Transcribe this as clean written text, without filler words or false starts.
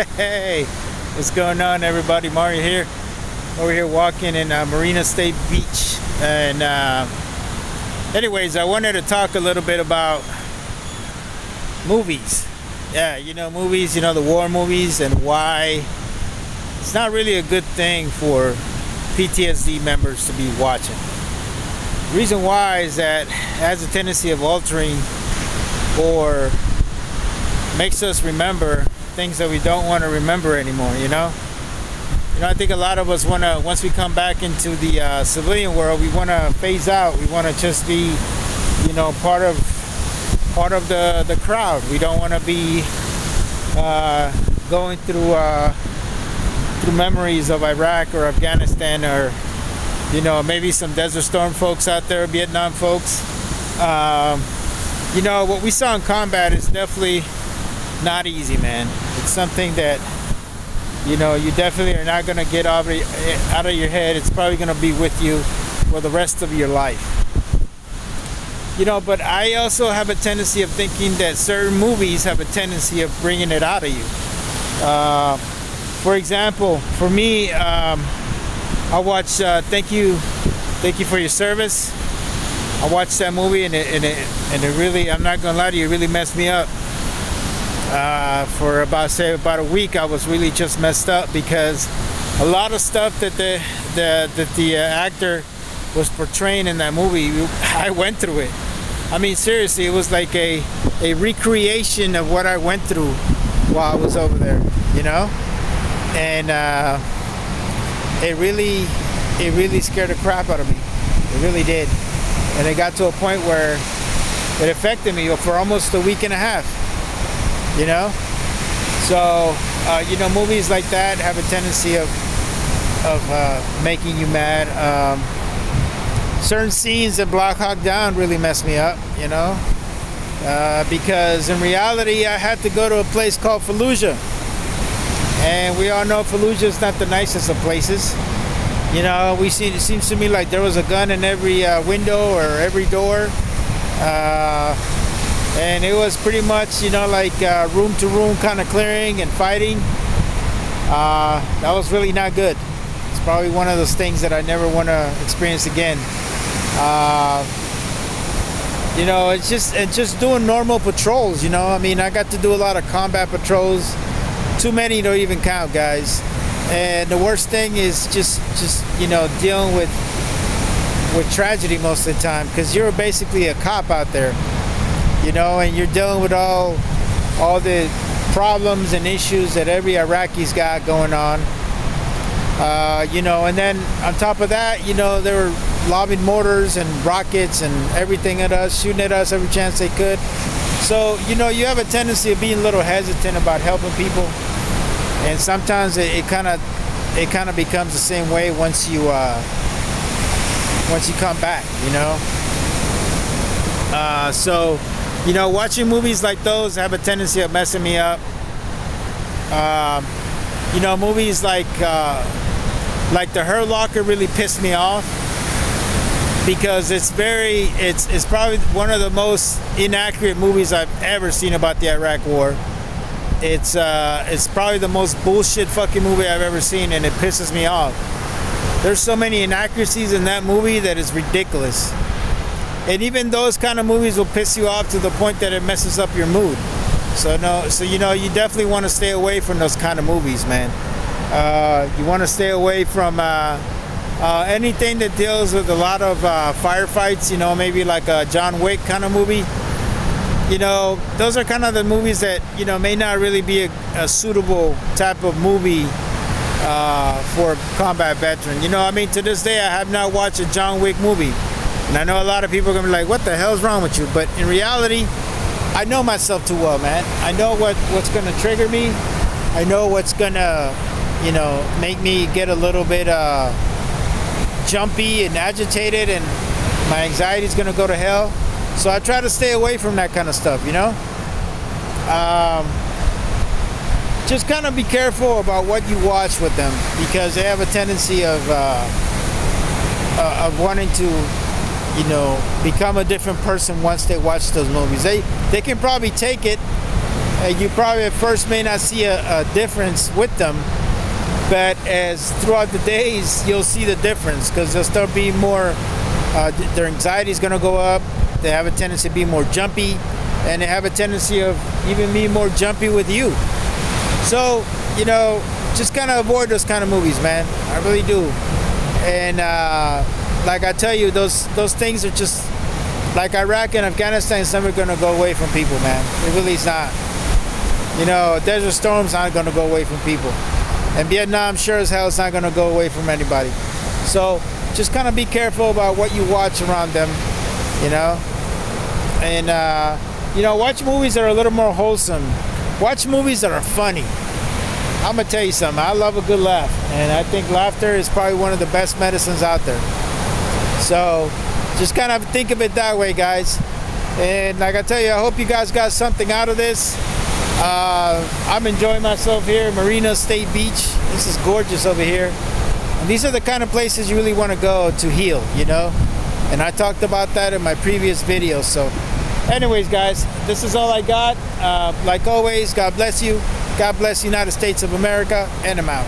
Hey, what's going on, everybody? Mario here. Over here walking in Marina State Beach. And anyways, I wanted to talk a little bit about movies. Yeah, movies, the war movies, and why it's not really a good thing for PTSD members to be watching. The reason why is that it has a tendency of altering or makes us remember things that we don't want to remember anymore. I think a lot of us want to, once we come back into the civilian world, we want to phase out. We want to just be part of the crowd. We don't want to be going through memories of Iraq or Afghanistan, or maybe some Desert Storm folks out there, Vietnam folks. What we saw in combat is definitely not easy, man. It's something that you definitely are not going to get out of your head. It's probably going to be with you for the rest of your life. But I also have a tendency of thinking that certain movies have a tendency of bringing it out of you. For example, for me, I watched Thank You for Your Service. I watched that movie and it really, I'm not gonna lie to you, it really messed me up. For about a week, I was really just messed up because a lot of stuff that the actor was portraying in that movie, I went through it. I mean, seriously, it was like a recreation of what I went through while I was over there, and it really scared the crap out of me. It really did. And it got to a point where it affected me for almost a week and a half. So movies like that have a tendency of making you mad. Certain scenes in Black Hawk Down really messed me up, because in reality I had to go to a place called Fallujah, and we all know Fallujah is not the nicest of places. It seems to me like there was a gun in every window or every door. And it was pretty much, room to room kind of clearing and fighting. That was really not good. It's probably one of those things that I never want to experience again. It's just doing normal patrols. I got to do a lot of combat patrols. Too many don't even count, guys. And the worst thing is just dealing with tragedy most of the time, because you're basically a cop out there. And you're dealing with all the problems and issues that every Iraqi's got going on. And then on top of that, they were lobbing mortars and rockets and everything at us, shooting at us every chance they could. So, you have a tendency of being a little hesitant about helping people. And sometimes it kind of becomes the same way once you come back, So, watching movies like those have a tendency of messing me up. Movies like The Hurt Locker really pissed me off, because it's probably one of the most inaccurate movies I've ever seen about the Iraq War. It's probably the most bullshit fucking movie I've ever seen, and it pisses me off. There's so many inaccuracies in that movie that is ridiculous. And even those kind of movies will piss you off to the point that it messes up your mood. So you definitely want to stay away from those kind of movies, man. You want to stay away from anything that deals with a lot of firefights, maybe like a John Wick kind of movie. Those are kind of the movies that, may not really be a suitable type of movie for a combat veteran. To this day, I have not watched a John Wick movie. And I know a lot of people are going to be like, what the hell's wrong with you? But in reality, I know myself too well, man. I know what's going to trigger me. I know what's going to, make me get a little bit jumpy and agitated, and my anxiety is going to go to hell. So I try to stay away from that kind of stuff, Just kind of be careful about what you watch with them, because they have a tendency of wanting to become a different person once they watch those movies. They can probably take it You probably at first may not see a difference with them, but as throughout the days, you'll see the difference because they'll start being more, their anxiety is going to go up. They have a tendency to be more jumpy, and they have a tendency of even being more jumpy with you. So, just kind of avoid those kind of movies, man. I really do. And like I tell you, those things are just like Iraq and Afghanistan is never going to go away from people, man. It really is not. Desert Storm's not going to go away from people. And Vietnam sure as hell is not going to go away from anybody. So just kind of be careful about what you watch around them, And, watch movies that are a little more wholesome. Watch movies that are funny. I'm going to tell you something. I love a good laugh. And I think laughter is probably one of the best medicines out there. So just kind of think of it that way, guys. And like I tell you, I hope you guys got something out of this. I'm enjoying myself here, Marina State Beach. This is gorgeous over here. And these are the kind of places you really want to go to heal, And I talked about that in my previous video. So anyways, guys, this is all I got. Like always, God bless you. God bless the United States of America, and I'm out.